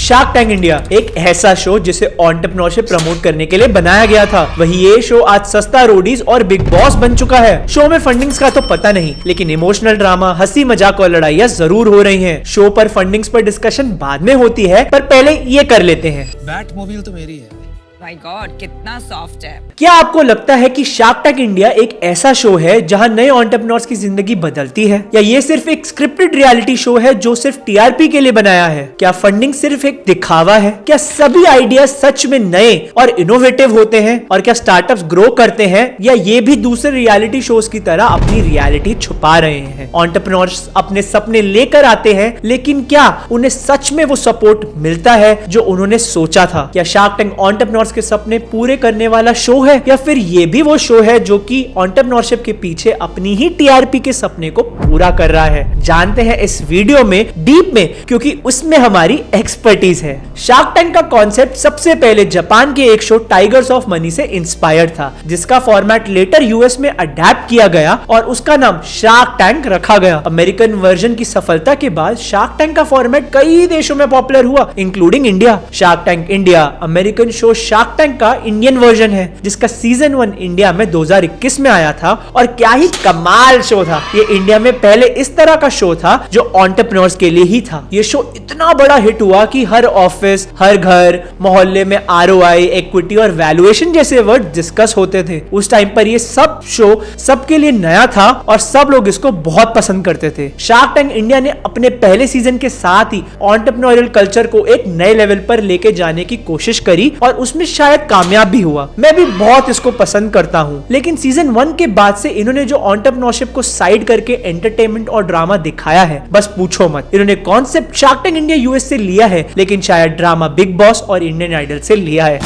Shark tank India एक ऐसा show जिसे एंटरप्रेन्योरशिप प्रमोट करने के लिए बनाया गया था। वही ये शो आज सस्ता रोडीज और बिग बॉस बन चुका है। शो में फंडिंग्स का तो पता नहीं, लेकिन इमोशनल ड्रामा, हंसी मजाक और लड़ाइयाँ जरूर हो रही हैं। शो पर फंडिंग्स पर डिस्कशन बाद में होती है, पर पहले ये कर लेते हैं। बैटमोबाइल तो मेरी है। माय गॉड, कितना सॉफ्ट है। क्या आपको लगता है कि शार्क टैंक इंडिया एक ऐसा शो है जहां नए एंटरप्रेन्योर्स की जिंदगी बदलती है, या ये सिर्फ एक स्क्रिप्टेड रियलिटी शो है जो सिर्फ टीआरपी के लिए बनाया है? क्या फंडिंग सिर्फ एक दिखावा है? क्या सभी आइडिया सच में नए और इनोवेटिव होते हैं? और क्या स्टार्टअप्स ग्रो करते हैं, या ये भी दूसरे रियलिटी शोज की तरह अपनी रियलिटी छुपा रहे हैं? एंटरप्रेन्योर्स अपने सपने लेकर आते हैं, लेकिन क्या उन्हें सच में वो सपोर्ट मिलता है जो उन्होंने सोचा था? क्या शार्क टैंक एंटरप्रेन्योर्स के सपने पूरे करने वाला शो है, या फिर ये भी वो शो है जो कि एंटरप्रेन्योरशिप के पीछे अपनी ही टीआरपी के सपने को पूरा कर रहा है? जानते हैं इस वीडियो में डीप में, क्योंकि उसमें हमारी एक्सपर्टीज है। शार्क टैंक का कॉन्सेप्ट सबसे पहले जापान के एक शो टाइगर्स ऑफ मनी से इंस्पायर्ड था, जिसका फॉर्मेट लेटर यूएस में अडेप्ट किया गया और उसका नाम शार्क टैंक रखा गया। अमेरिकन वर्जन की सफलता के बाद शार्क टैंक का फॉर्मेट कई देशों में पॉपुलर हुआ, including India. Shark tank India American show shark tank का इंडियन वर्जन है, जिसका सीजन 1 इंडिया में 2021 में आया था। और क्या ही कमाल शो था ये। इंडिया में पहले इस तरह का शो था जो एंटरप्रेन्योर्स के लिए ही था। ये शो इतना बड़ा हिट हुआ कि हर ऑफिस, हर घर, मोहल्ले में आरओआई, इक्विटी और वैल्यूएशन जैसे वर्ड डिस्कस होते थे। उस टाइम पर ये सब शो सबके लिए नया था और सब लोग इसको बहुत पसंद करते थे। शार्क टैंक इंडिया ने अपने पहले सीजन के साथ ही एंटरप्रेन्योरियल कल्चर को एक नए लेवल पर लेके जाने की कोशिश करी और उसमें शायद कामयाब भी हुआ। मैं भी बहुत इसको पसंद करता हूं, लेकिन सीजन 1 के बाद से इन्होंने जो एंटरप्रेन्योरशिप को साइड करके एंटरटेनमेंट और ड्रामा दिखाया है, बस पूछो मत। इन्होंने concept shark tank India US से लिया है, लेकिन शायद ड्रामा बिग बॉस और इंडियन आइडल से लिया है।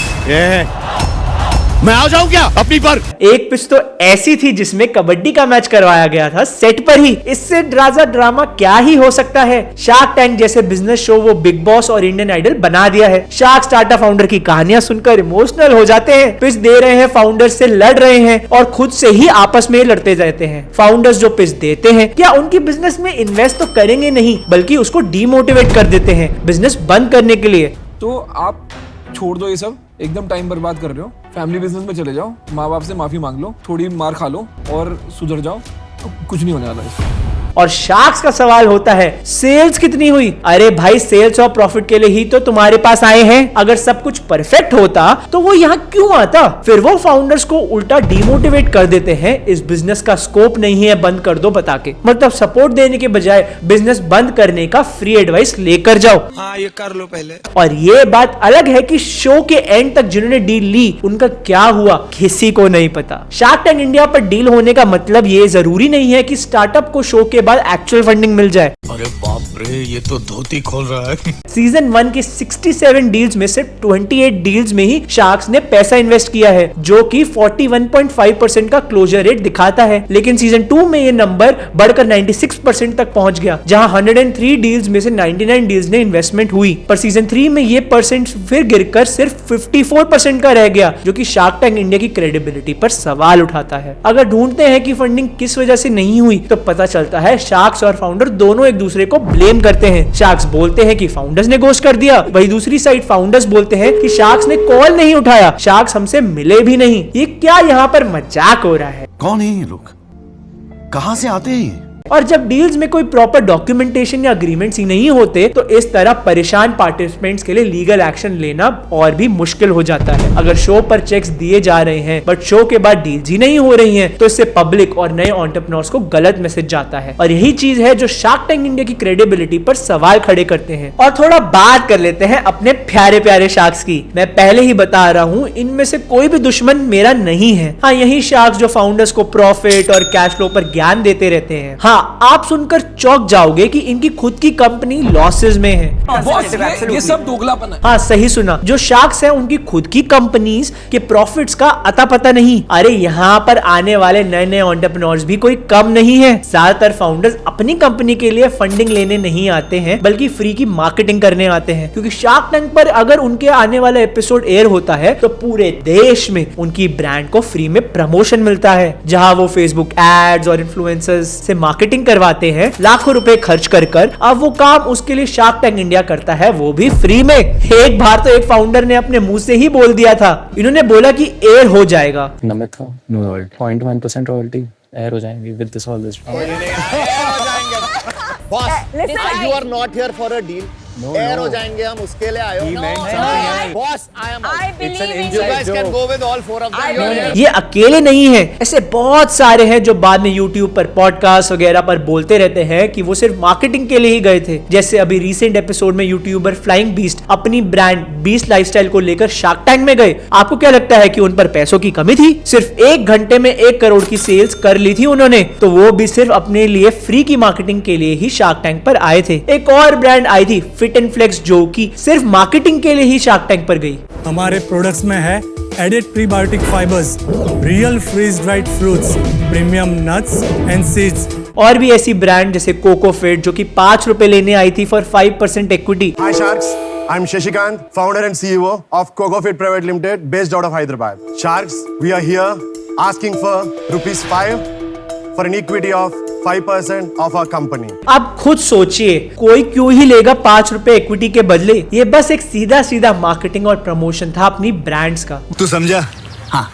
मैं आ जाऊं क्या अपनी पर? एक पिच तो ऐसी थी जिसमें कबड्डी का मैच करवाया गया था सेट पर ही। इससे ड्राजा ड्रामा क्या ही हो सकता है। शार्क टैंक जैसे बिजनेस शो वो बिग बॉस और इंडियन आइडल बना दिया है। शार्क स्टार्टअप फाउंडर की कहानियां सुनकर इमोशनल हो जाते हैं। पिच दे रहे हैं, फाउंडर्स से लड़ रहे हैं और खुद से ही आपस में लड़ते रहते हैं। फाउंडर्स जो पिच देते हैं, क्या उनकी बिजनेस में इन्वेस्ट तो करेंगे नहीं, बल्कि उसको डीमोटिवेट कर देते हैं बिजनेस बंद करने के लिए। तो आप छोड़ दो ये सब, एकदम टाइम बर्बाद कर रहे हो। फैमिली बिजनेस में चले जाओ, माँ बाप से माफी मांग लो, थोड़ी मार खा लो और सुधर जाओ, तो कुछ नहीं होने वाला इससे। और शार्क्स का सवाल होता है, सेल्स कितनी हुई? अरे भाई, सेल्स और प्रॉफिट के लिए ही तो तुम्हारे पास आए हैं। अगर सब कुछ परफेक्ट होता तो वो यहाँ क्यों आता? फिर वो फाउंडर्स को उल्टा डिमोटिवेट कर देते हैं, इस बिजनेस का स्कोप नहीं है, बंद कर दो बता के। मतलब सपोर्ट देने के बजाय बिजनेस बंद करने का फ्री एडवाइस लेकर जाओ। हाँ, ये कर लो पहले। और ये बात अलग है कि शो के एंड तक जिन्होंने डील ली, उनका क्या हुआ किसी को नहीं पता। शार्क टैंक इंडिया पर डील होने का मतलब ये जरूरी नहीं है कि स्टार्टअप को शो के बाद एक्चुअल फंडिंग मिल जाए। अरे बाप रे, ये तो धोती खोल रहा है। सीजन 1 के 67 डील्स में सिर्फ 28 डील्स में ही शार्क्स ने पैसा इन्वेस्ट किया है, जो कि 41.5% का क्लोजर रेट दिखाता है। लेकिन सीजन 2 में ये नंबर बढ़कर 96% तक पहुंच गया, जहां 103 डील्स में से 99 डील्स ने इन्वेस्टमेंट हुई। पर सीजन 3 में ये परसेंट फिर गिरकर सिर्फ 54% का रह गया, जो कि शार्क टैंक इंडिया की क्रेडिबिलिटी पर सवाल उठाता है। अगर ढूंढते हैं कि फंडिंग किस वजह से नहीं हुई, तो पता चलता है शार्क्स और फाउंडर दोनों एक दूसरे को ब्लेम करते हैं। शार्क्स बोलते हैं कि फाउंडर्स ने घोस्ट कर दिया, वही दूसरी साइड फाउंडर्स बोलते हैं कि शार्क्स ने कॉल नहीं उठाया, शार्क्स हमसे मिले भी नहीं। ये क्या यहाँ पर मजाक हो रहा है? कौन है ये लोग? कहां से आते हैं? और जब डील्स में कोई प्रॉपर डॉक्यूमेंटेशन या अग्रीमेंट्स ही नहीं होते, तो इस तरह परेशान पार्टिसिपेंट्स के लिए लीगल एक्शन लेना और भी मुश्किल हो जाता है। अगर शो पर चेक्स दिए जा रहे हैं बट शो के बाद डील्स ही नहीं हो रही हैं, तो इससे पब्लिक और नए एंटरप्रेन्योर्स को गलत मैसेज जाता है। और यही चीज है जो शार्क टैंक इंडिया की क्रेडिबिलिटी पर सवाल खड़े करते हैं। और थोड़ा बात कर लेते हैं अपने प्यारे प्यारे शार्क्स की। मैं पहले ही बता रहा हूँ, इनमें से कोई भी दुश्मन मेरा नहीं है। हाँ, यही शार्क्स जो फाउंडर्स को प्रॉफिट और कैश फ्लो पर ज्ञान देते रहते हैं। हाँ, आप सुनकर चौंक जाओगे कि इनकी खुद की कंपनी लॉसेस में है। बॉस, ये सब दोगलापन है। हाँ, सही सुना। जो शार्क्स हैं उनकी खुद की कंपनीज के प्रॉफिट्स का अता पता नहीं। अरे यहाँ पर आने वाले नए नए एंटरप्रेन्योर्स भी कोई कम नहीं है। ज्यादातर फाउंडर्स अपनी कंपनी के लिए फंडिंग लेने नहीं आते हैं, बल्कि फ्री की मार्केटिंग करने आते हैं। क्योंकि शार्क टैंक पर अगर उनके आने वाला एपिसोड एयर होता है, तो पूरे देश में उनकी ब्रांड को फ्री में प्रमोशन मिलता है, जहां वो फेसबुक एड्स और इन्फ्लुएंसर्स से मार्केट मार्केटिंग करवाते हैं लाखों रुपए खर्च कर कर, अब वो काम उसके लिए शार्क टैंक इंडिया करता है, वो भी फ्री में। एक बार तो एक फाउंडर ने अपने मुंह से ही बोल दिया था, इन्होंने बोला कि एयर हो जाएगा। नमित था 0.1% रॉयल्टी एयर हो जाएंगे with this all this. You are not here for a deal. Air हो जाएंगे हम, उसके लिए आए हो। Boss, I am out. It's an You guys can go with all four of them. You're here. ये अकेले नहीं है, ऐसे बहुत सारे हैं जो बाद में YouTube पर पॉडकास्ट वगैरह पर बोलते रहते हैं कि वो सिर्फ मार्केटिंग के लिए ही गए थे। जैसे अभी रिसेंट एपिसोड में यूट्यूबर फ्लाइंग बीस्ट अपनी ब्रांड बीस्ट लाइफस्टाइल को लेकर शार्क टैंक में गए। आपको क्या लगता है कि उन पर पैसों की कमी थी? सिर्फ 1 घंटे में 1 करोड़ की सेल्स कर ली थी उन्होंने, तो वो भी सिर्फ अपने लिए फ्री की मार्केटिंग के लिए ही शार्क टैंक पर आए थे। एक और ब्रांड आई थी फिट एंड फ्लेक्स, जो कि सिर्फ मार्केटिंग के लिए ही शार्क टैंक पर गई। हमारे प्रोडक्ट्स में है added prebiotic fibres, real freeze dried fruits, premium nuts and seeds. और भी ऐसी ब्रांड जैसे कोकोफिट, जो कि 5 रुपए लेने आई थी for 5% equity. Hi Sharks, I'm Shashikant, founder and CEO of CocoFit Private Limited, based out of Hyderabad. Sharks, we are here asking for ₹5 for an equity of 5% of our company. आप खुद सोचिए, कोई क्यों ही लेगा 5 रुपए इक्विटी के बदले? ये बस एक सीधा सीधा मार्केटिंग और प्रमोशन था अपनी ब्रांड्स का। तू समझा? हाँ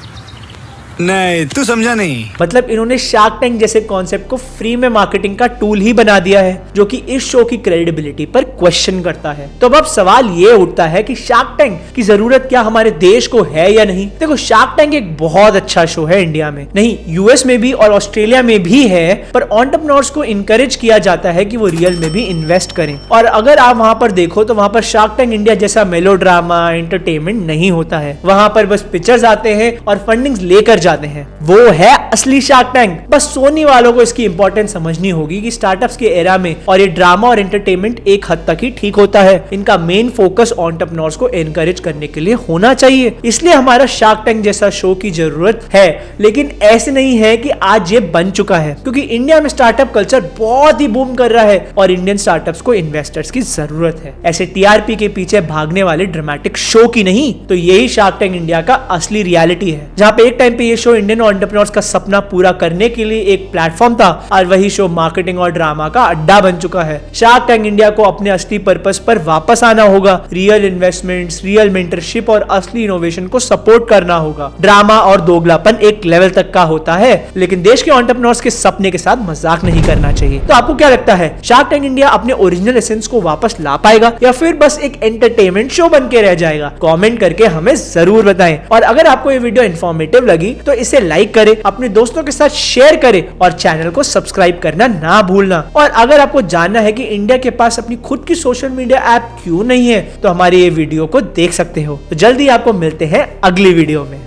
नहीं, तू समझा नहीं। मतलब इन्होंने शार्क टैंक जैसे कॉन्सेप्ट को फ्री में मार्केटिंग का टूल ही बना दिया है, जो कि इस शो की क्रेडिबिलिटी पर क्वेश्चन करता है। तो अब सवाल ये उठता है कि शार्क टैंक की जरूरत क्या हमारे देश को है या नहीं? देखो, शार्क टैंक एक बहुत अच्छा शो है इंडिया में नहीं, यूएस में भी और ऑस्ट्रेलिया में भी है, पर एंटरप्रेन्योर्स को इनकरेज किया जाता है कि वो रियल में भी इन्वेस्ट करें। और अगर आप वहां पर देखो तो वहां पर शार्क टैंक इंडिया जैसा मेलोड्रामा एंटरटेनमेंट नहीं होता है। वहां पर बस पिक्चर्स आते हैं और फंडिंग लेकर जाते हैं, वो है असली शार्क टैंक। बस सोनी वालों को इसकी इंपॉर्टेंस समझनी होगी कि स्टार्टअप्स के एरा में और ये ड्रामा और एंटरटेनमेंट एक हद तक ही ठीक होता है। इनका मेन फोकस एंटरप्रेन्योर्स को एनकरेज करने के लिए होना चाहिए, इसलिए हमारा शार्क टैंक जैसा शो की जरूरत है। लेकिन ऐसे नहीं है कि आज ये बन चुका है, क्योंकि इंडिया में स्टार्टअप कल्चर बहुत ही बूम कर रहा है और इंडियन स्टार्टअप्स को इन्वेस्टर्स की जरूरत है, ऐसे टीआरपी के पीछे भागने वाले ड्रामेटिक शो की नहीं। तो यही शार्क टैंक इंडिया का असली रियलिटी है, जहाँ पे एक टाइम पे ये शो इंडियन एंटरप्रेन्योर्स का सपना पूरा करने के लिए एक प्लेटफॉर्म था, और वही शो मार्केटिंग और ड्रामा का अड्डा बन चुका है। शार्क टैंक इंडिया को अपने असली पर्पस पर वापस आना होगा, रियल इन्वेस्टमेंट्स, रियल मेंटरशिप और असली इनोवेशन को सपोर्ट करना होगा। ड्रामा और दोगलापन एक लेवल तक का होता है, लेकिन देश के एंटरप्रेन्योर्स के सपने के साथ मजाक नहीं करना चाहिए। तो आपको क्या लगता है, शार्क टैंक इंडिया अपने ओरिजिनल एसेंस को वापस ला पाएगा या फिर बस एक एंटरटेनमेंट शो बन के रह जाएगा? कमेंट करके हमें जरूर बताएं। और अगर आपको ये वीडियो इन्फॉर्मेटिव लगी तो इसे लाइक करें, अपने दोस्तों के साथ शेयर करें और चैनल को सब्सक्राइब करना ना भूलना। और अगर आपको जानना है कि इंडिया के पास अपनी खुद की सोशल मीडिया ऐप क्यों नहीं है, तो हमारी ये वीडियो को देख सकते हो। तो जल्दी आपको मिलते हैं अगली वीडियो में।